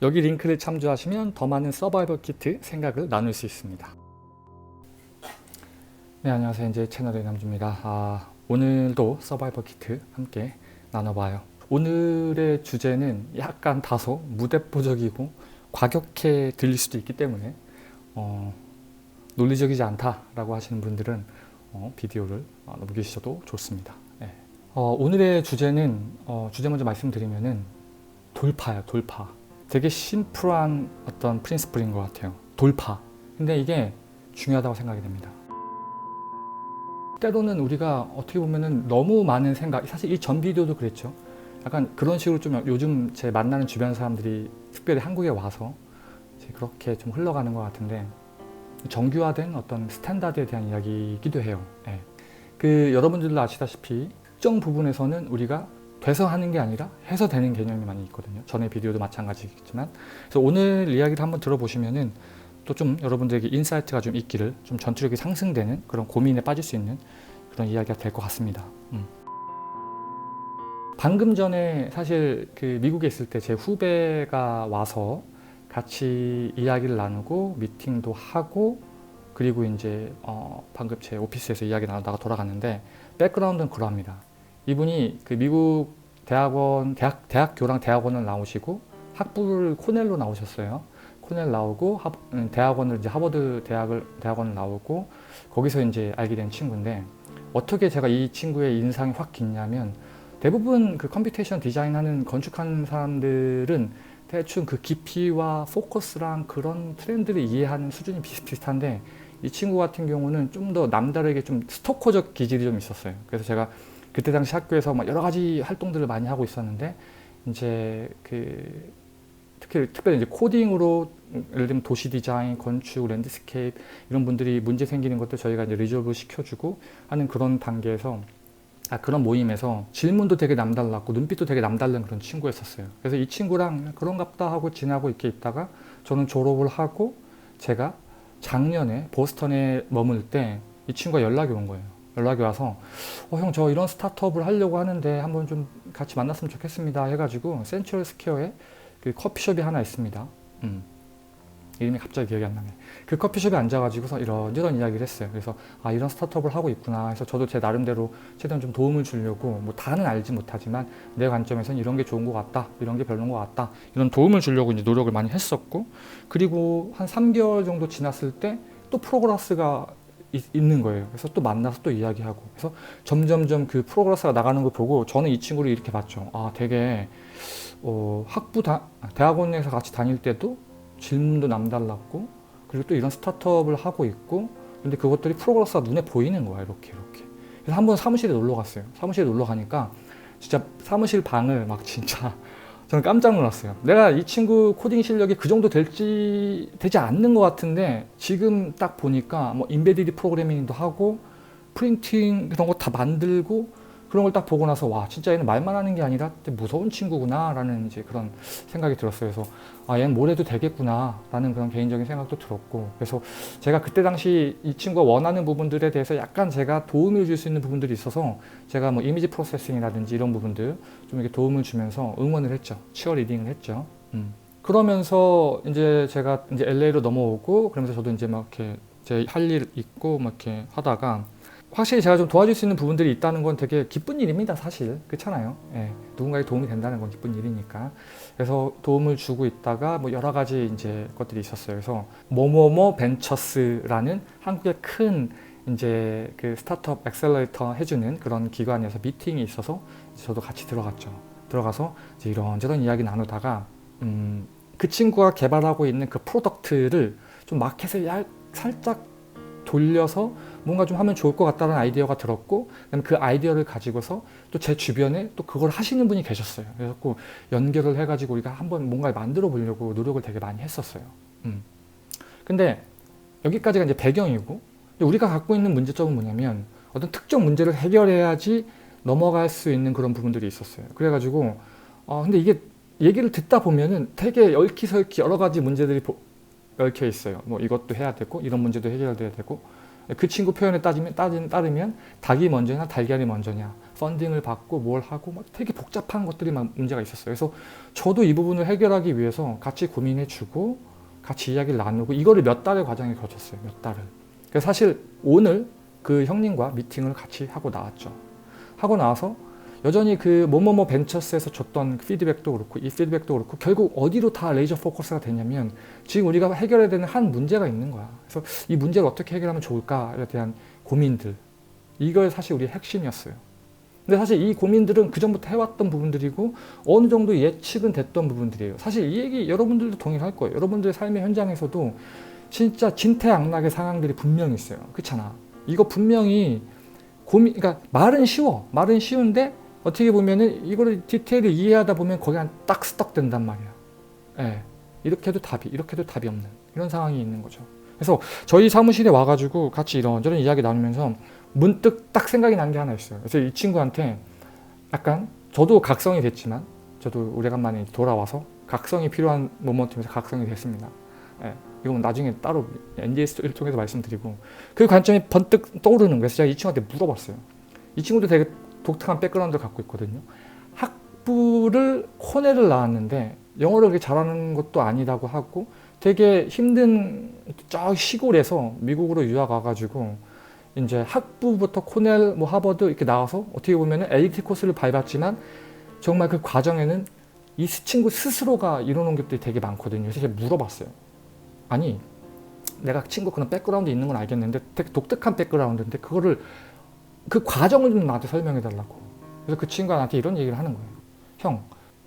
여기 링크를 참조하시면 더 많은 서바이벌 키트 생각을 나눌 수 있습니다. 네, 안녕하세요. 이제 채널의 남주입니다. 오늘도 서바이벌 키트 함께 나눠봐요. 오늘의 주제는 약간 다소 무대뽀적이고 과격해 들릴 수도 있기 때문에 논리적이지 않다라고 하시는 분들은 비디오를 넘기셔도 좋습니다. 네. 오늘의 주제는 주제 먼저 말씀드리면은 돌파예요. 돌파. 되게 심플한 어떤 프린시플인 것 같아요. 돌파. 근데 이게 중요하다고 생각이 됩니다. 때로는 우리가 어떻게 보면은 너무 많은 생각, 사실 이 전 비디오도 그랬죠. 약간 그런 식으로 좀 요즘 제 만나는 주변 사람들이 특별히 한국에 와서 그렇게 좀 흘러가는 것 같은데, 정규화된 어떤 스탠다드에 대한 이야기이기도 해요. 네. 여러분들도 아시다시피 특정 부분에서는 우리가 돼서 하는 게 아니라 해서 되는 개념이 많이 있거든요. 전에 비디오도 마찬가지겠지만. 그래서 오늘 이야기를 한번 들어보시면은 또 좀 여러분들에게 인사이트가 좀 있기를, 좀 전투력이 상승되는 그런 고민에 빠질 수 있는 그런 이야기가 될 것 같습니다. 방금 전에 사실 미국에 있을 때 제 후배가 와서 같이 이야기를 나누고 미팅도 하고, 그리고 이제 방금 제 오피스에서 이야기 나누다가 돌아갔는데, 백그라운드는 그러합니다. 이분이 미국 대학교랑 대학원을 나오시고 학부를 코넬로 나오셨어요. 코넬 나오고 대학원을 이제 하버드 대학원을 나오고, 거기서 이제 알게 된 친구인데, 어떻게 제가 이 친구의 인상이 확 깊냐면, 대부분 컴퓨테이션 디자인하는 건축하는 사람들은 대충 깊이와 포커스랑 그런 트렌드를 이해하는 수준이 비슷비슷한데, 이 친구 같은 경우는 좀 더 남다르게 좀 스토커적 기질이 좀 있었어요. 그래서 제가 그때 당시 학교에서 막 여러 가지 활동들을 많이 하고 있었는데, 이제 특별히 이제 코딩으로, 예를 들면 도시 디자인, 건축, 랜드스케이프 이런 분들이 문제 생기는 것들 저희가 이제 리졸브 시켜주고 하는 그런 단계에서, 그런 모임에서 질문도 되게 남달랐고 눈빛도 되게 남다른 그런 친구였었어요. 그래서 이 친구랑 그런갑다 하고 지나고 이렇게 있다가, 저는 졸업을 하고 제가 작년에 보스턴에 머물 때 이 친구가 연락이 온 거예요. 연락이 와서 형, 저 이런 스타트업을 하려고 하는데 한번 좀 같이 만났으면 좋겠습니다 해가지고, 센트럴 스퀘어에 커피숍이 하나 있습니다. 이름이 갑자기 기억이 안 나네. 그 커피숍에 앉아가지고서 이런 이야기를 했어요. 그래서 이런 스타트업을 하고 있구나 해서 저도 제 나름대로 최대한 좀 도움을 주려고, 뭐 다는 알지 못하지만 내 관점에서는 이런 게 좋은 것 같다, 이런 게 별로인 것 같다, 이런 도움을 주려고 이제 노력을 많이 했었고, 그리고 한 3개월 정도 지났을 때 또 프로그레스가 있는 거예요. 그래서 또 만나서 또 이야기하고, 그래서 점점점 그 프로그레스가 나가는 걸 보고 저는 이 친구를 이렇게 봤죠. 되게 대학원에서 같이 다닐 때도 질문도 남달랐고, 그리고 또 이런 스타트업을 하고 있고, 근데 그것들이 프로그레스가 눈에 보이는 거야, 이렇게. 그래서 한번 사무실에 놀러 갔어요. 사무실에 놀러 가니까 진짜 사무실 방을 막 진짜 저는 깜짝 놀랐어요. 내가 이 친구 코딩 실력이 그 정도 되지 않는 것 같은데, 지금 딱 보니까 뭐 인베디드 프로그래밍도 하고 프린팅 이런 거 다 만들고, 그런 걸 딱 보고 나서 와, 진짜 얘는 말만 하는 게 아니라 무서운 친구구나 라는 이제 그런 생각이 들었어요. 그래서 얘는 뭘 해도 되겠구나 라는 그런 개인적인 생각도 들었고, 그래서 제가 그때 당시 이 친구가 원하는 부분들에 대해서 약간 제가 도움을 줄 수 있는 부분들이 있어서, 제가 뭐 이미지 프로세싱이라든지 이런 부분들 좀 이렇게 도움을 주면서 응원을 했죠. 치어리딩을 했죠. 그러면서 이제 제가 이제 LA로 넘어오고, 그러면서 저도 이제 막 이렇게 제 할 일 있고 막 이렇게 하다가, 확실히 제가 좀 도와줄 수 있는 부분들이 있다는 건 되게 기쁜 일입니다, 사실. 그렇잖아요. 예, 누군가에 도움이 된다는 건 기쁜 일이니까. 그래서 도움을 주고 있다가 뭐 여러 가지 이제 것들이 있었어요. 그래서 뭐뭐뭐 벤처스라는 한국의 큰 이제 스타트업 액셀러레이터 해주는 그런 기관에서 미팅이 있어서 저도 같이 들어갔죠. 들어가서 이제 이런저런 이야기 나누다가, 그 친구가 개발하고 있는 그 프로덕트를 좀 마켓을 살짝 돌려서 뭔가 좀 하면 좋을 것 같다는 아이디어가 들었고, 그다음에 그 아이디어를 가지고서 또 제 주변에 또 그걸 하시는 분이 계셨어요. 그래서 연결을 해가지고 우리가 한번 뭔가를 만들어 보려고 노력을 되게 많이 했었어요. 근데 여기까지가 이제 배경이고, 우리가 갖고 있는 문제점은 뭐냐면, 어떤 특정 문제를 해결해야지 넘어갈 수 있는 그런 부분들이 있었어요. 그래가지고 근데 이게 얘기를 듣다 보면은 되게 얽히설키 여러 가지 문제들이 얽혀 있어요. 뭐 이것도 해야 되고, 이런 문제도 해결돼야 되고, 그 친구 표현에 따르면 닭이 먼저냐 달걀이 먼저냐, 펀딩을 받고 뭘 하고 막 되게 복잡한 것들이 막 문제가 있었어요. 그래서 저도 이 부분을 해결하기 위해서 같이 고민해주고 같이 이야기를 나누고 이거를 몇 달의 과정에 거쳤어요. 몇 달을. 그래서 사실 오늘 그 형님과 미팅을 같이 하고 나왔죠. 하고 나와서 여전히 그 뭐뭐뭐 벤처스에서 줬던 피드백도 그렇고 이 피드백도 그렇고 결국 어디로 다 레이저 포커스가 되냐면 지금 우리가 해결해야 되는 한 문제가 있는 거야. 그래서 이 문제를 어떻게 해결하면 좋을까에 대한 고민들, 이걸 사실 우리의 핵심이었어요. 근데 사실 이 고민들은 그전부터 해왔던 부분들이고 어느 정도 예측은 됐던 부분들이에요. 사실 이 얘기 여러분들도 동일할 거예요. 여러분들의 삶의 현장에서도 진짜 진퇴양락의 상황들이 분명히 있어요. 그렇잖아. 이거 분명히 그러니까 말은 쉬워. 말은 쉬운데 어떻게 보면은 이거를 디테일을 이해하다 보면 거기 딱 스떡 된단 말이야. 예. 이렇게 해도 답이 없는 이런 상황이 있는 거죠. 그래서 저희 사무실에 와가지고 같이 이런저런 이야기 나누면서 문득 딱 생각이 난 게 하나 있어요. 그래서 이 친구한테 약간 저도 각성이 됐지만 저도 오래간만에 돌아와서 각성이 필요한 모먼트에서 각성이 됐습니다. 예. 이건 나중에 따로 NDS를 통해서 말씀드리고 그 관점이 번뜩 떠오르는 거예요. 그래서 제가 이 친구한테 물어봤어요. 이 친구도 되게 독특한 백그라운드를 갖고 있거든요. 학부를 코넬을 나왔는데 영어를 그렇게 잘하는 것도 아니라고 하고 되게 힘든 저 시골에서 미국으로 유학 와가지고 이제 학부부터 코넬, 뭐 하버드 이렇게 나와서 어떻게 보면은 엘리트 코스를 밟았지만 정말 그 과정에는 이 친구 스스로가 이뤄놓은 것들이 되게 많거든요. 그래서 제가 물어봤어요. 아니, 내가 친구 그런 백그라운드 있는 건 알겠는데 되게 독특한 백그라운드인데 그거를 그 과정을 좀 나한테 설명해 달라고. 그래서 그 친구가 나한테 이런 얘기를 하는 거예요. 형,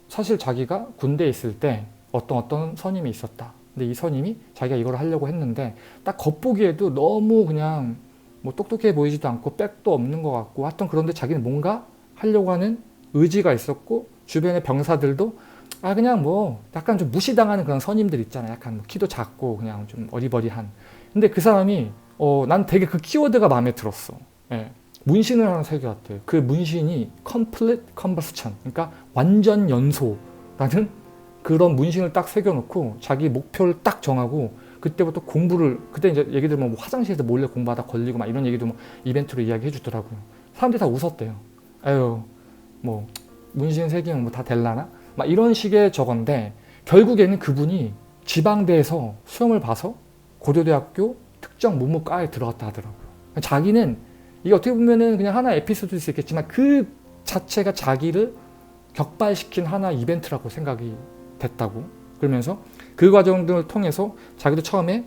사실 자기가 군대에 있을 때 어떤 선임이 있었다. 근데 이 선임이 자기가 이걸 하려고 했는데 딱 겉보기에도 너무 그냥 뭐 똑똑해 보이지도 않고 백도 없는 것 같고 하여튼 그런데 자기는 뭔가 하려고 하는 의지가 있었고 주변의 병사들도 그냥 뭐 약간 좀 무시당하는 그런 선임들 있잖아요. 약간 뭐 키도 작고 그냥 좀 어리버리한. 근데 그 사람이 난 되게 그 키워드가 마음에 들었어. 예. 문신을 하나 새겨왔대요. 그 문신이 complete combustion, 그러니까 완전 연소라는 그런 문신을 딱 새겨놓고 자기 목표를 딱 정하고 그때부터 공부를, 그때 이제 얘기 들으면 뭐 화장실에서 몰래 공부하다 걸리고 막 이런 얘기도 뭐 이벤트로 이야기해 주더라고요. 사람들이 다 웃었대요. 에휴, 뭐 문신 새기면 뭐 다 될라나? 막 이런 식의 저건데 결국에는 그분이 지방대에서 시험을 봐서 고려대학교 특정 문무과에 들어갔다 하더라고요. 자기는 이게 어떻게 보면은 그냥 하나의 에피소드일 수 있겠지만 그 자체가 자기를 격발시킨 하나의 이벤트라고 생각이 됐다고. 그러면서 그 과정들을 통해서 자기도 처음에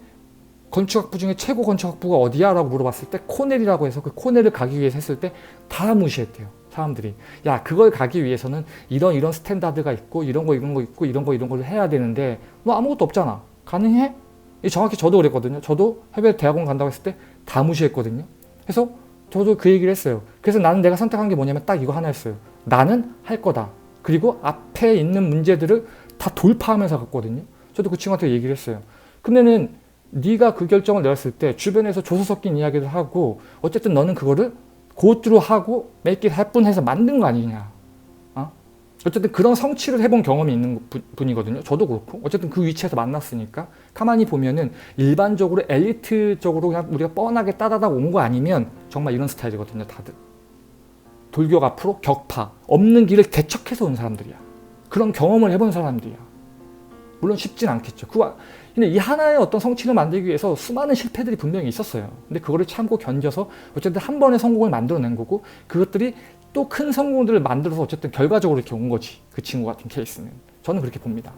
건축학부 중에 최고 건축학부가 어디야? 라고 물어봤을 때 코넬이라고 해서 그 코넬을 가기 위해서 했을 때 다 무시했대요. 사람들이. 야, 그걸 가기 위해서는 이런 스탠다드가 있고 이런 거 있고 이런 걸 해야 되는데 너 아무것도 없잖아. 가능해? 정확히 저도 그랬거든요. 저도 해외 대학원 간다고 했을 때 다 무시했거든요. 그래서 저도 그 얘기를 했어요. 그래서 나는 내가 선택한 게 뭐냐면 딱 이거 하나였어요. 나는 할 거다. 그리고 앞에 있는 문제들을 다 돌파하면서 갔거든요. 저도 그 친구한테 얘기를 했어요. 근데는 네가 그 결정을 내렸을 때 주변에서 조소 섞인 이야기를 하고 어쨌든 너는 그거를 고트로 하고 make it happen 해서 만든 거 아니냐. 어쨌든 그런 성취를 해본 경험이 있는 분이거든요. 저도 그렇고 어쨌든 그 위치에서 만났으니까 가만히 보면은 일반적으로 엘리트적으로 그냥 우리가 뻔하게 따라다 온 거 아니면 정말 이런 스타일이거든요. 다들 돌격 앞으로 격파, 없는 길을 개척해서 온 사람들이야. 그런 경험을 해본 사람들이야. 물론 쉽진 않겠죠. 근데 이 하나의 어떤 성취를 만들기 위해서 수많은 실패들이 분명히 있었어요. 근데 그거를 참고 견뎌서 어쨌든 한 번의 성공을 만들어낸 거고 그것들이 또 큰 성공들을 만들어서 어쨌든 결과적으로 이렇게 온 거지. 그 친구 같은 케이스는. 저는 그렇게 봅니다.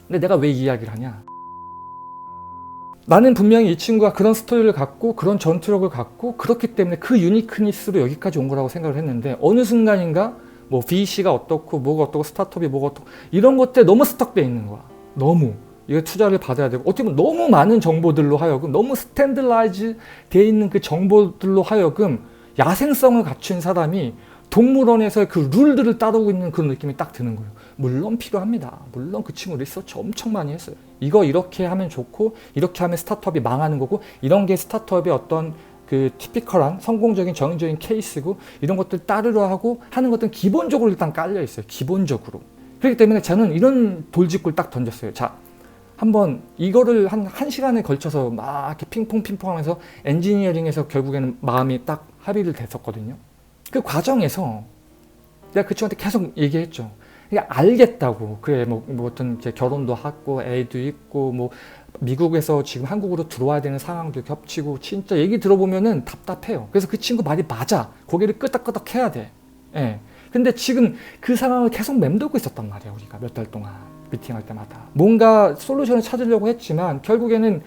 근데 내가 왜 이 이야기를 하냐? 나는 분명히 이 친구가 그런 스토리를 갖고 그런 전투력을 갖고 그렇기 때문에 그 유니크니스로 여기까지 온 거라고 생각을 했는데 어느 순간인가 뭐 VC가 어떻고 뭐가 어떻고 스타트업이 뭐가 어떻고 이런 것들에 너무 스톡돼 있는 거야. 너무. 이거 투자를 받아야 되고 어떻게 보면 너무 많은 정보들로 하여금 너무 스탠드라이즈 돼 있는 그 정보들로 하여금 야생성을 갖춘 사람이 동물원에서의 그 룰들을 따르고 있는 그런 느낌이 딱 드는 거예요. 물론 필요합니다. 물론 그 친구 리서치 엄청 많이 했어요. 이거 이렇게 하면 좋고 이렇게 하면 스타트업이 망하는 거고 이런 게 스타트업의 어떤 그 티피컬한 성공적인 정형적인 케이스고 이런 것들 따르려 하고 하는 것들은 기본적으로 일단 깔려 있어요. 기본적으로. 그렇기 때문에 저는 이런 돌직구를 딱 던졌어요. 자, 한번 이거를 한 1시간에 걸쳐서 막 이렇게 핑퐁 하면서 엔지니어링에서 결국에는 마음이 딱 합의를 됐었거든요. 그 과정에서 내가 그 친구한테 계속 얘기했죠. 그냥 알겠다고. 그래, 뭐 어떤 이제 결혼도 하고 애도 있고 뭐 미국에서 지금 한국으로 들어와야 되는 상황도 겹치고 진짜 얘기 들어보면은 답답해요. 그래서 그 친구 말이 맞아. 고개를 끄덕끄덕 해야 돼. 예. 근데 지금 그 상황을 계속 맴돌고 있었단 말이에요. 우리가 몇 달 동안 미팅할 때마다. 뭔가 솔루션을 찾으려고 했지만 결국에는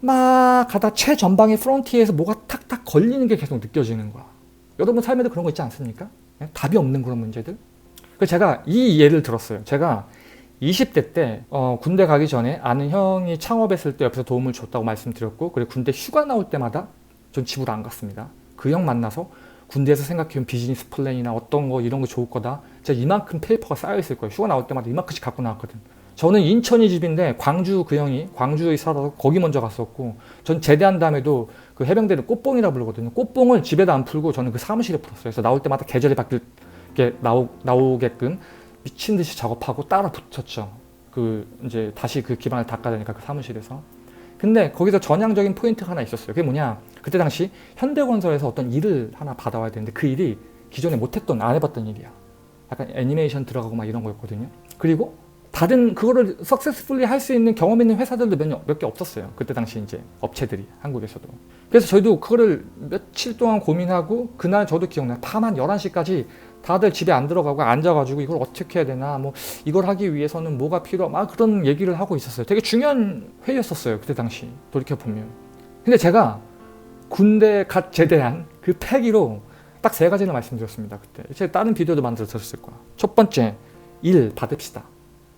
막 가다 최전방의 프론티에서 뭐가 탁탁 걸리는 게 계속 느껴지는 거야. 여러분 삶에도 그런 거 있지 않습니까? 예? 답이 없는 그런 문제들. 그래서 제가 이 예를 들었어요. 제가 20대 때 군대 가기 전에 아는 형이 창업했을 때 옆에서 도움을 줬다고 말씀드렸고, 그리고 군대 휴가 나올 때마다 전 집으로 안 갔습니다. 그 형 만나서 군대에서 생각해온 비즈니스 플랜이나 어떤 거 이런 거 좋을 거다. 제가 이만큼 페이퍼가 쌓여 있을 거예요. 휴가 나올 때마다 이만큼씩 갖고 나왔거든. 저는 인천이 집인데 광주 그 형이 광주에 살아서 거기 먼저 갔었고, 전 제대한 다음에도 그 해병대를 꽃봉이라고 부르거든요. 꽃봉을 집에다 안 풀고 저는 그 사무실에 풀었어요. 그래서 나올 때마다 계절이 바뀔 게 나오게끔 미친 듯이 작업하고 따라 붙였죠. 그 이제 다시 그 기반을 닦아야 되니까 그 사무실에서. 근데 거기서 전향적인 포인트가 하나 있었어요. 그게 뭐냐? 그때 당시 현대건설에서 어떤 일을 하나 받아와야 되는데 그 일이 기존에 못했던, 안 해봤던 일이야. 약간 애니메이션 들어가고 막 이런 거였거든요. 그리고 다른 그거를 석세스풀리 할 수 있는 경험 있는 회사들도 몇 개 없었어요. 그때 당시 이제 업체들이 한국에서도. 그래서 저희도 그거를 며칠 동안 고민하고, 그날 저도 기억나요. 밤 한 11시까지 다들 집에 안 들어가고 앉아가지고 이걸 어떻게 해야 되나, 뭐 이걸 하기 위해서는 뭐가 필요하, 막 그런 얘기를 하고 있었어요. 되게 중요한 회의였었어요. 그때 당시 돌이켜보면. 근데 제가 군대 갓 제대한 그 패기로 딱 3가지를 말씀드렸습니다. 그때 제가 다른 비디오도 만들었을 거야. 첫 번째, 일 받읍시다.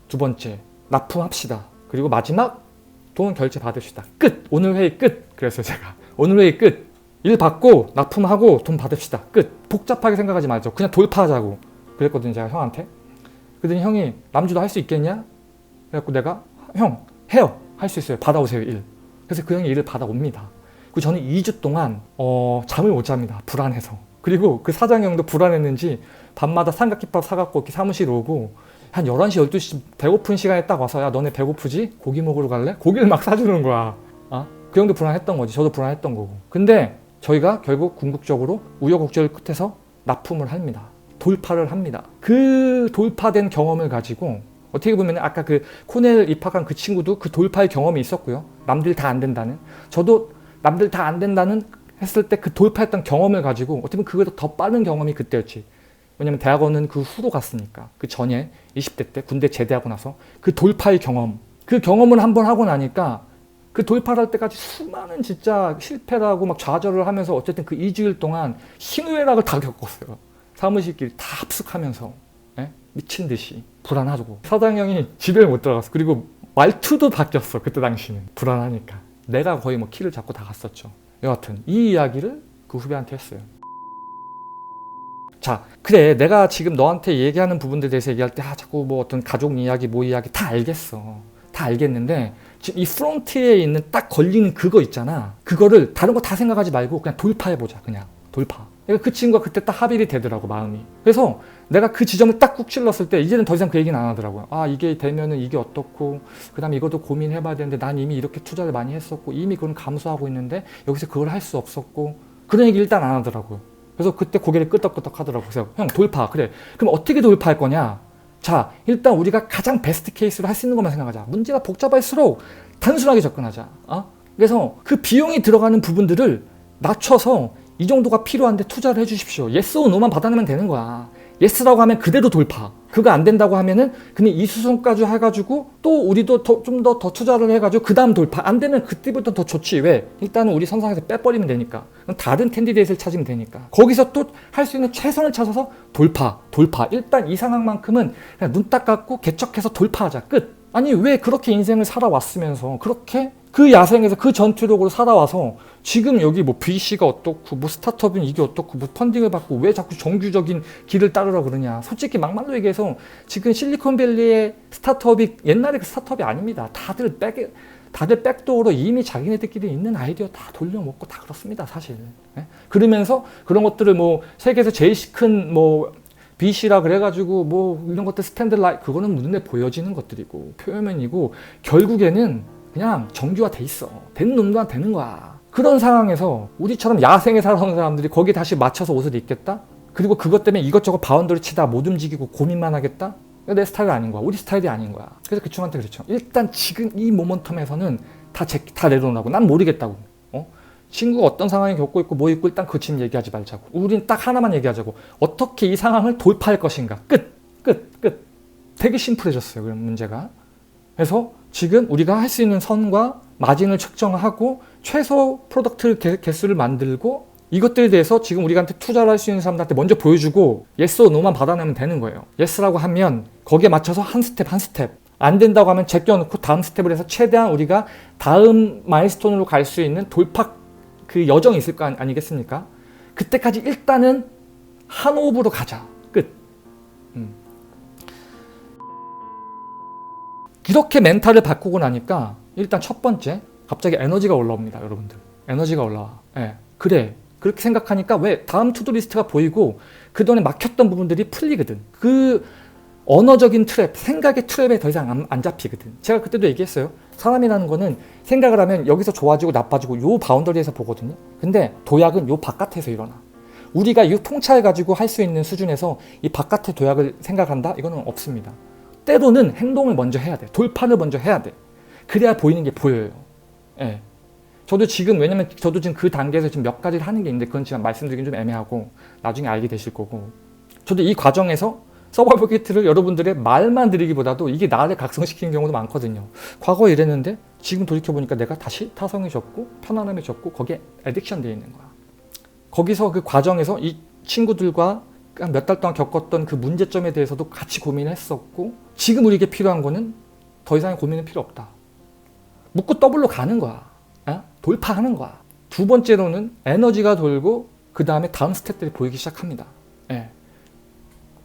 두 번째, 납품합시다. 그리고 마지막, 돈 결제 받읍시다. 끝! 오늘 회의 끝! 그래서 제가 오늘 회의 끝! 일 받고 납품하고 돈 받읍시다. 끝! 복잡하게 생각하지 말죠. 그냥 돌파하자고 그랬거든요. 제가 형한테. 그랬더니 형이 남주도 할 수 있겠냐? 그래갖고 내가 형 해요. 할 수 있어요. 받아오세요 일. 그래서 그 형이 일을 받아옵니다. 그리고 저는 2주 동안 잠을 못 잡니다. 불안해서. 그리고 그 사장 형도 불안했는지 밤마다 삼각김밥 사갖고 이렇게 사무실 오고 한 11시 12시 배고픈 시간에 딱 와서, 야 너네 배고프지? 고기 먹으러 갈래? 고기를 막 사주는 거야. 그 형도 불안했던 거지. 저도 불안했던 거고. 근데 저희가 결국 궁극적으로 우여곡절 끝에서 납품을 합니다. 돌파를 합니다. 그 돌파된 경험을 가지고 어떻게 보면 아까 그 코넬 입학한 그 친구도 그 돌파의 경험이 있었고요. 남들 다 안 된다는. 저도 남들 다 안 된다는 했을 때 그 돌파했던 경험을 가지고 어떻게 보면 그거보다 더 빠른 경험이 그때였지. 왜냐면 대학원은 그 후로 갔으니까. 그 전에 20대 때 군대 제대하고 나서 그 돌파의 경험. 그 경험을 한번 하고 나니까 그 돌파를 할 때까지 수많은 진짜 실패를 하고 막 좌절을 하면서 어쨌든 그 2주일 동안 희노애락을 다 겪었어요. 사무실끼리 다 합숙하면서. 예? 미친 듯이 불안하고. 사장형이 집에 못 들어갔어. 그리고 말투도 바뀌었어. 그때 당시는. 불안하니까. 내가 거의 뭐 키를 잡고 다 갔었죠. 여하튼 이 이야기를 그 후배한테 했어요. 자, 그래 내가 지금 너한테 얘기하는 부분들에 대해서 얘기할 때 자꾸 뭐 어떤 가족 이야기 뭐 이야기 다 알겠어. 다 알겠는데 지금 이 프론트에 있는 딱 걸리는 그거 있잖아. 그거를 다른 거 다 생각하지 말고 그냥 돌파해보자. 그냥 돌파. 그러니까 그 친구가 그때 딱 합의가 되더라고, 마음이. 그래서 내가 그 지점을 딱 꾹 찔렀을 때 이제는 더 이상 그 얘기는 안 하더라고요. 이게 되면은 이게 어떻고, 그 다음에 이것도 고민해봐야 되는데 난 이미 이렇게 투자를 많이 했었고 이미 그건 감수하고 있는데 여기서 그걸 할 수 없었고, 그런 얘기 일단 안 하더라고요. 그래서 그때 고개를 끄덕끄덕 하더라고요. 그래서 형 돌파. 그래 그럼 어떻게 돌파할 거냐. 자, 일단 우리가 가장 베스트 케이스로 할 수 있는 것만 생각하자. 문제가 복잡할수록 단순하게 접근하자. 그래서 그 비용이 들어가는 부분들을 낮춰서 이 정도가 필요한데 투자를 해주십시오. yes or no만 받아내면 되는 거야. yes라고 하면 그대로 돌파. 그거 안 된다고 하면은 그냥 이수성까지 해가지고 또 우리도 좀 더 투자를 해가지고 그 다음 돌파. 안 되면 그때부터 더 좋지. 왜? 일단은 우리 선상에서 빼버리면 되니까. 다른 캔디데이트를 찾으면 되니까. 거기서 또 할 수 있는 최선을 찾아서 돌파. 일단 이 상황만큼은 그냥 눈 딱 감고 개척해서 돌파하자. 끝. 아니 왜 그렇게 인생을 살아왔으면서 그렇게 그 야생에서 그 전투력으로 살아와서 지금 여기 뭐 VC가 어떻고 뭐 스타트업은 이게 어떻고 뭐 펀딩을 받고 왜 자꾸 정규적인 길을 따르라 그러냐. 솔직히 막말로 얘기해서 지금 실리콘밸리의 스타트업이 옛날에 그 스타트업이 아닙니다. 다들 백도어로 이미 자기네들끼리 있는 아이디어 다 돌려먹고 다 그렇습니다, 사실. 그러면서 그런 것들을 뭐 세계에서 제일 큰 뭐 BC라 그래가지고 뭐 이런 것들 스탠드 라이 그거는 눈에 보여지는 것들이고 표면이고 결국에는 그냥 정규화 돼 있어. 되는 놈도 되는 거야. 그런 상황에서 우리처럼 야생에 살아오는 사람들이 거기에 다시 맞춰서 옷을 입겠다? 그리고 그것 때문에 이것저것 바운더리 치다 못 움직이고 고민만 하겠다? 내 스타일이 아닌 거야. 우리 스타일이 아닌 거야. 그래서 그 친구한테 그렇죠. 일단 지금 이 모먼텀에서는 다 내려놓으라고. 난 모르겠다고. 친구가 어떤 상황에 겪고 있고 뭐 있고 일단 그 지금 얘기하지 말자고. 우린 딱 하나만 얘기하자고. 어떻게 이 상황을 돌파할 것인가. 끝. 되게 심플해졌어요. 그런 문제가. 그래서 지금 우리가 할 수 있는 선과 마진을 측정하고 최소 프로덕트 개수를 만들고 이것들에 대해서 지금 우리한테 투자를 할 수 있는 사람들한테 먼저 보여주고 yes or no만 받아내면 되는 거예요. yes라고 하면 거기에 맞춰서 한 스텝 안 된다고 하면 제껴놓고 다음 스텝을 해서 최대한 우리가 다음 마일스톤으로 갈 수 있는 돌파 그 여정이 있을 거 아니겠습니까? 그때까지 일단은 한 호흡으로 가자. 끝. 이렇게 멘탈을 바꾸고 나니까 일단 첫 번째 갑자기 에너지가 올라옵니다. 여러분들. 에너지가 올라와. 예. 그래. 그렇게 생각하니까 왜 다음 투두리스트가 보이고 그동안에 막혔던 부분들이 풀리거든. 그 언어적인 트랩, 생각의 트랩에 더 이상 안 잡히거든. 제가 그때도 얘기했어요. 사람이라는 거는 생각을 하면 여기서 좋아지고 나빠지고 요 바운더리에서 보거든요. 근데 도약은 요 바깥에서 일어나. 우리가 이 통찰 가지고 할 수 있는 수준에서 이 바깥의 도약을 생각한다? 이거는 없습니다. 때로는 행동을 먼저 해야 돼. 돌파를 먼저 해야 돼. 그래야 보이는 게 보여요. 예. 저도 지금 왜냐면 저도 지금 그 단계에서 지금 몇 가지를 하는 게 있는데 그건 지금 말씀드리긴 좀 애매하고 나중에 알게 되실 거고 저도 이 과정에서 서바이벌 키트를 여러분들의 말만 드리기보다도 이게 나를 각성시키는 경우도 많거든요. 과거에 이랬는데 지금 돌이켜보니까 내가 다시 타성해졌고 편안함해졌고 거기에 애딕션 되어 있는 거야. 거기서 그 과정에서 이 친구들과 몇 달 동안 겪었던 그 문제점에 대해서도 같이 고민했었고 지금 우리에게 필요한 거는 더 이상의 고민은 필요 없다. 묶고 더블로 가는 거야. 돌파하는 거야. 두 번째로는 에너지가 돌고 그 다음에 다음 스텝들이 보이기 시작합니다. 예.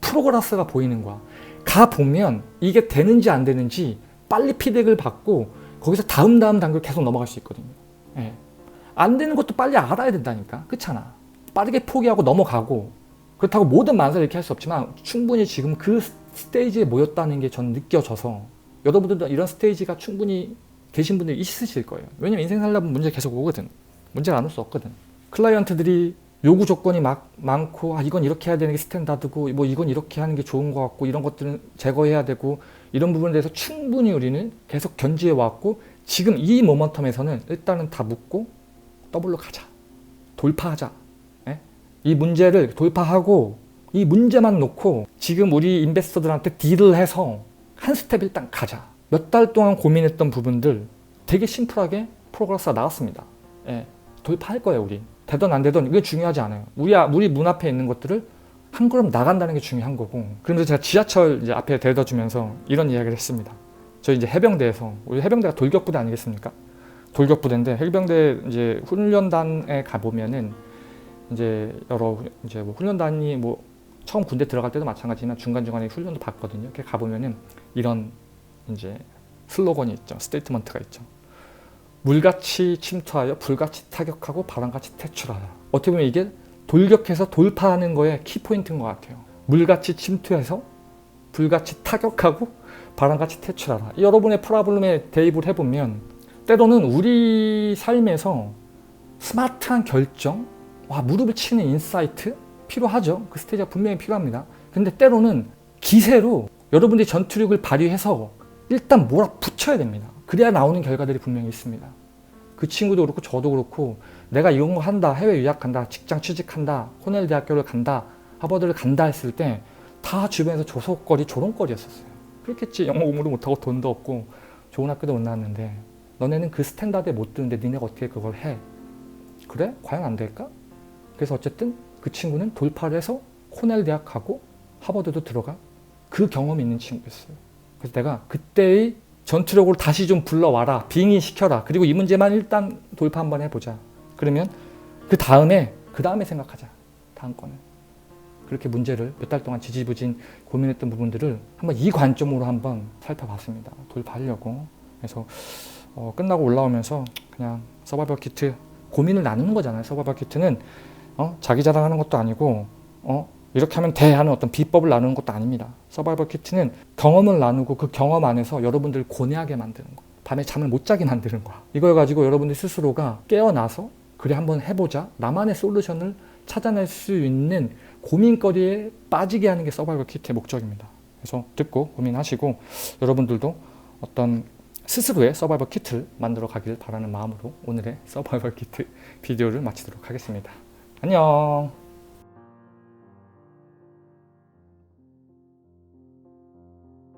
프로그레스가 보이는 거야. 가보면 이게 되는지 안 되는지 빨리 피드백을 받고 거기서 다음 단계를 계속 넘어갈 수 있거든요. 예. 안 되는 것도 빨리 알아야 된다니까. 그렇잖아. 빠르게 포기하고 넘어가고 그렇다고 모든 만사를 이렇게 할 수 없지만 충분히 지금 그 스테이지에 모였다는 게 저는 느껴져서 여러분들도 이런 스테이지가 충분히 계신 분들이 있으실 거예요. 왜냐면 인생 살다 보면 문제 계속 오거든. 문제가 안 올 수 없거든. 클라이언트들이 요구 조건이 많고 이건 이렇게 해야 되는 게 스탠다드고 뭐 이건 이렇게 하는 게 좋은 것 같고 이런 것들은 제거해야 되고 이런 부분에 대해서 충분히 우리는 계속 견지해 왔고 지금 이 모먼텀에서는 일단은 다 묻고 더블로 가자. 돌파하자. 예? 이 문제를 돌파하고 이 문제만 놓고 지금 우리 인베스터들한테 딜을 해서 한 스텝 일단 가자. 몇 달 동안 고민했던 부분들 되게 심플하게 프로그레스가 나왔습니다. 예, 돌파할 거예요, 우리. 되든 안 되든 이게 중요하지 않아요. 우리 문 앞에 있는 것들을 한 걸음 나간다는 게 중요한 거고. 그러면서 제가 지하철 이제 앞에 데려다 주면서 이런 이야기를 했습니다. 저희 이제 해병대에서 우리 해병대가 돌격부대 아니겠습니까? 돌격부대인데 해병대 이제 훈련단에 가 보면은 이제 여러 이제 뭐 훈련단이 뭐 처음 군대 들어갈 때도 마찬가지지만 중간중간에 훈련도 받거든요. 이렇게 가 보면은 이런 이제 슬로건이 있죠. 스테이트먼트가 있죠. 물같이 침투하여 불같이 타격하고 바람같이 퇴출하라. 어떻게 보면 이게 돌격해서 돌파하는 거에 키포인트인 것 같아요. 물같이 침투해서 불같이 타격하고 바람같이 퇴출하라. 여러분의 프로블럼에 대입을 해보면 때로는 우리 삶에서 스마트한 결정, 무릎을 치는 인사이트 필요하죠. 그 스테이지가 분명히 필요합니다. 근데 때로는 기세로 여러분들이 전투력을 발휘해서 일단 몰아붙여야 됩니다. 그래야 나오는 결과들이 분명히 있습니다. 그 친구도 그렇고 저도 그렇고 내가 이런 거 한다, 해외 유학한다, 직장 취직한다, 코넬 대학교를 간다, 하버드를 간다 했을 때 다 주변에서 조속거리, 조롱거리였었어요. 그렇겠지. 영어 공부도 못하고 돈도 없고 좋은 학교도 못 나왔는데 너네는 그 스탠다드에 못 드는데 니네가 어떻게 그걸 해? 그래? 과연 안 될까? 그래서 어쨌든 그 친구는 돌파를 해서 코넬 대학 가고 하버드도 들어가 그 경험이 있는 친구였어요. 그래서 내가 그때의 전투력으로 다시 좀 불러와라. 빙의시켜라. 그리고 이 문제만 일단 돌파 한번 해보자. 그러면 그 다음에 생각하자. 다음 거는. 그렇게 문제를 몇 달 동안 지지부진 고민했던 부분들을 한번 이 관점으로 한번 살펴봤습니다. 돌파하려고. 그래서 끝나고 올라오면서 그냥 서바이벌 키트 고민을 나누는 거잖아요. 서바이벌 키트는 자기 자랑하는 것도 아니고 이렇게 하면 돼 하는 어떤 비법을 나누는 것도 아닙니다. 서바이벌 키트는 경험을 나누고 그 경험 안에서 여러분들을 고뇌하게 만드는 거, 밤에 잠을 못 자게 만드는 거야. 이걸 가지고 여러분들 스스로가 깨어나서 그래 한번 해보자, 나만의 솔루션을 찾아낼 수 있는 고민거리에 빠지게 하는 게 서바이벌 키트의 목적입니다. 그래서 듣고 고민하시고 여러분들도 어떤 스스로의 서바이벌 키트를 만들어 가길 바라는 마음으로 오늘의 서바이벌 키트 비디오를 마치도록 하겠습니다. 안녕.